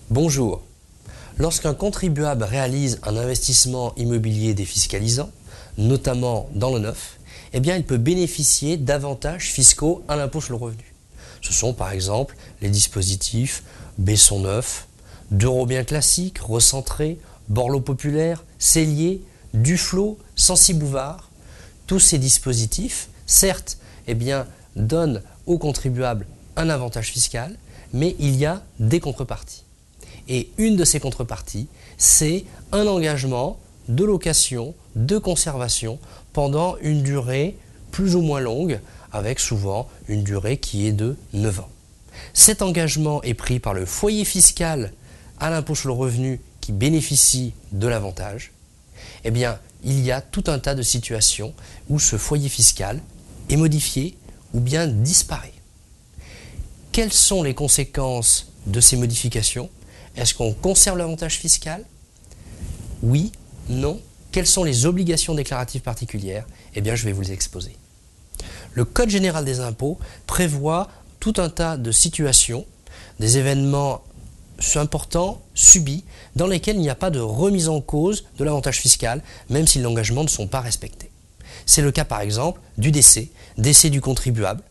Bonjour. Lorsqu'un contribuable réalise un investissement immobilier défiscalisant, notamment dans le neuf, eh bien, il peut bénéficier d'avantages fiscaux à l'impôt sur le revenu. Ce sont par exemple les dispositifs Besson neuf, d'Eurobien classique, recentré, Borloo populaire, Cellier, Duflot, Censi-Bouvard. Tous ces dispositifs, certes, eh bien, donnent aux contribuables un avantage fiscal, mais il y a des contreparties. Et une de ces contreparties, c'est un engagement de location, de conservation pendant une durée plus ou moins longue, avec souvent une durée qui est de 9 ans. Cet engagement est pris par le foyer fiscal à l'impôt sur le revenu qui bénéficie de l'avantage. Eh bien, il y a tout un tas de situations où ce foyer fiscal est modifié ou bien disparaît. Quelles sont les conséquences de ces modifications? Est-ce qu'on conserve l'avantage fiscal? Oui, non. Quelles sont les obligations déclaratives particulières? Eh bien, je vais vous les exposer. Le Code général des impôts prévoit tout un tas de situations, des événements importants, subis, dans lesquels il n'y a pas de remise en cause de l'avantage fiscal, même si les engagements ne sont pas respectés. C'est le cas par exemple du décès du contribuable,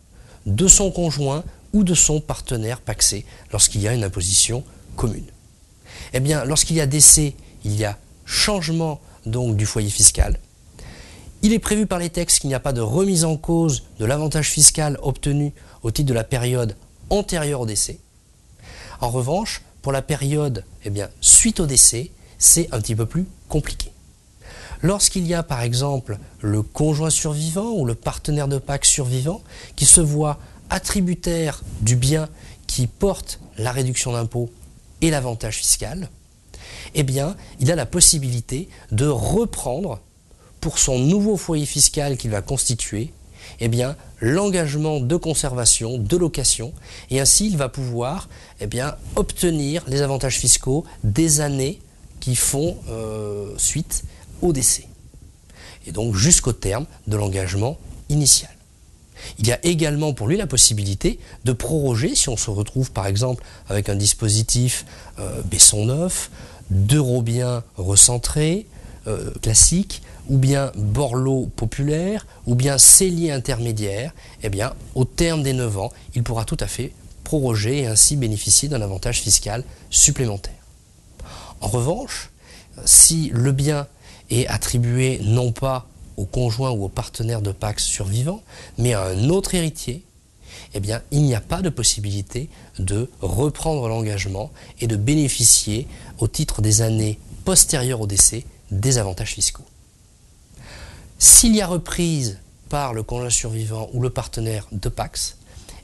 de son conjoint ou de son partenaire pacsé lorsqu'il y a une imposition commune. Eh bien, lorsqu'il y a décès, il y a changement donc du foyer fiscal. Il est prévu par les textes qu'il n'y a pas de remise en cause de l'avantage fiscal obtenu au titre de la période antérieure au décès. En revanche, pour la période suite au décès, c'est un petit peu plus compliqué. Lorsqu'il y a par exemple le conjoint survivant ou le partenaire de pacte survivant qui se voit attributaire du bien qui porte la réduction d'impôt et l'avantage fiscal, eh bien, il a la possibilité de reprendre pour son nouveau foyer fiscal qu'il va constituer, eh bien, l'engagement de conservation, de location, et ainsi il va pouvoir obtenir les avantages fiscaux des années qui font suite au décès, et donc jusqu'au terme de l'engagement initial. Il y a également pour lui la possibilité de proroger, si on se retrouve par exemple avec un dispositif Besson neuf, d'Eurobien recentré, classique, ou bien Borloo populaire, ou bien Cellier intermédiaire, eh bien, au terme des 9 ans, il pourra tout à fait proroger et ainsi bénéficier d'un avantage fiscal supplémentaire. En revanche, si le bien est attribué non pas au conjoint ou au partenaire de pacte survivant, mais à un autre héritier, eh bien, il n'y a pas de possibilité de reprendre l'engagement et de bénéficier, au titre des années postérieures au décès, des avantages fiscaux. S'il y a reprise par le conjoint survivant ou le partenaire de pacte,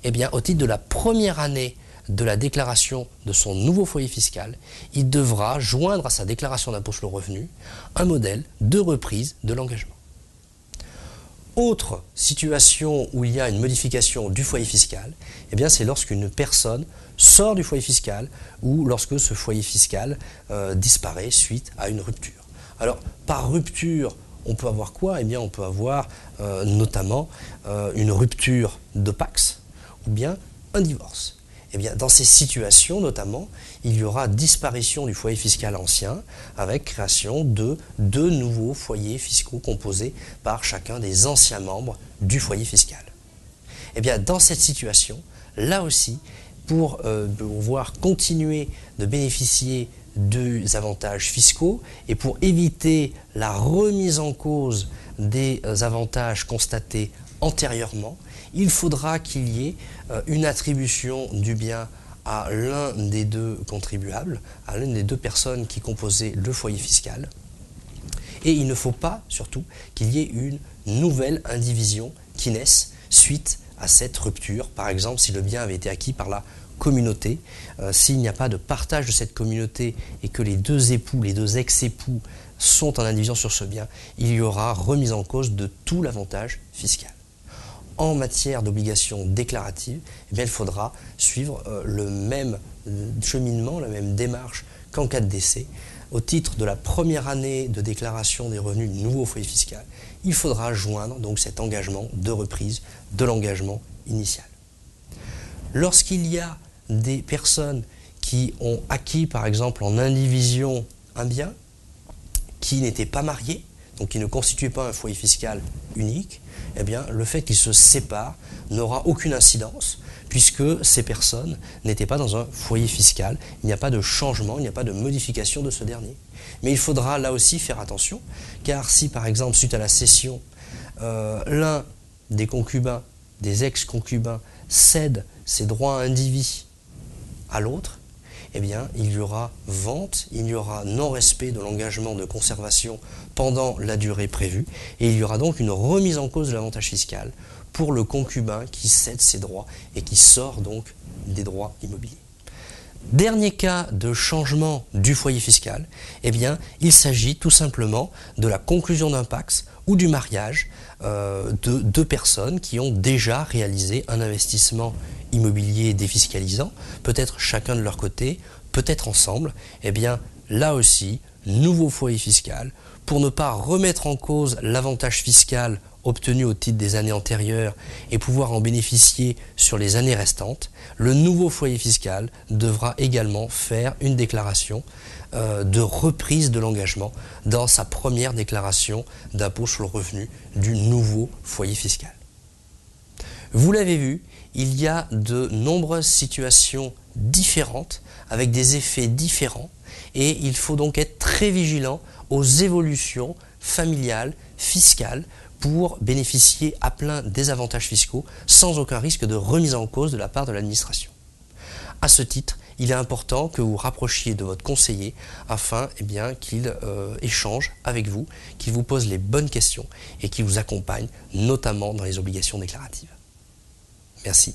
eh bien, au titre de la première année de la déclaration de son nouveau foyer fiscal, il devra joindre à sa déclaration d'impôt sur le revenu un modèle de reprise de l'engagement. Autre situation où il y a une modification du foyer fiscal, eh bien, c'est lorsqu'une personne sort du foyer fiscal ou lorsque ce foyer fiscal disparaît suite à une rupture. Alors, par rupture, on peut avoir quoi? Eh bien, on peut avoir notamment une rupture de Pacs ou bien un divorce. Eh bien, dans ces situations, notamment, il y aura disparition du foyer fiscal ancien avec création de deux nouveaux foyers fiscaux composés par chacun des anciens membres du foyer fiscal. Eh bien, dans cette situation, là aussi, pour pouvoir continuer de bénéficier des avantages fiscaux et pour éviter la remise en cause des avantages constatés antérieurement, il faudra qu'il y ait une attribution du bien à l'un des deux contribuables, à l'une des deux personnes qui composaient le foyer fiscal. Et il ne faut pas, surtout, qu'il y ait une nouvelle indivision qui naisse suite à cette rupture. Par exemple, si le bien avait été acquis par la communauté, s'il n'y a pas de partage de cette communauté et que les deux époux, les deux ex-époux sont en indivision sur ce bien, il y aura remise en cause de tout l'avantage fiscal. En matière d'obligations déclaratives, eh bien, il faudra suivre le même cheminement, la même démarche qu'en cas de décès. Au titre de la première année de déclaration des revenus du nouveau foyer fiscal, il faudra joindre donc cet engagement de reprise de l'engagement initial. Lorsqu'il y a des personnes qui ont acquis par exemple en indivision un bien, qui n'étaient pas mariés, donc qui ne constituaient pas un foyer fiscal unique, eh bien le fait qu'ils se séparent n'aura aucune incidence puisque ces personnes n'étaient pas dans un foyer fiscal, il n'y a pas de changement, il n'y a pas de modification de ce dernier. Mais il faudra là aussi faire attention, car si par exemple suite à la cession, l'un des concubins, des ex-concubins, cède ses droits indivis à l'autre, eh bien, il y aura vente, il y aura non-respect de l'engagement de conservation pendant la durée prévue, et il y aura donc une remise en cause de l'avantage fiscal pour le concubin qui cède ses droits et qui sort donc des droits immobiliers. Dernier cas de changement du foyer fiscal, eh bien, il s'agit tout simplement de la conclusion d'un PACS ou du mariage de deux personnes qui ont déjà réalisé un investissement immobilier défiscalisant, peut-être chacun de leur côté, peut-être ensemble. Eh bien, là aussi, nouveau foyer fiscal, pour ne pas remettre en cause l'avantage fiscal obtenu au titre des années antérieures et pouvoir en bénéficier sur les années restantes, le nouveau foyer fiscal devra également faire une déclaration de reprise de l'engagement dans sa première déclaration d'impôt sur le revenu du nouveau foyer fiscal. Vous l'avez vu, il y a de nombreuses situations différentes avec des effets différents et il faut donc être très vigilant aux évolutions familiales, fiscales, pour bénéficier à plein des avantages fiscaux sans aucun risque de remise en cause de la part de l'administration. À ce titre, il est important que vous rapprochiez de votre conseiller afin qu'il échange avec vous, qu'il vous pose les bonnes questions et qu'il vous accompagne notamment dans les obligations déclaratives. Merci.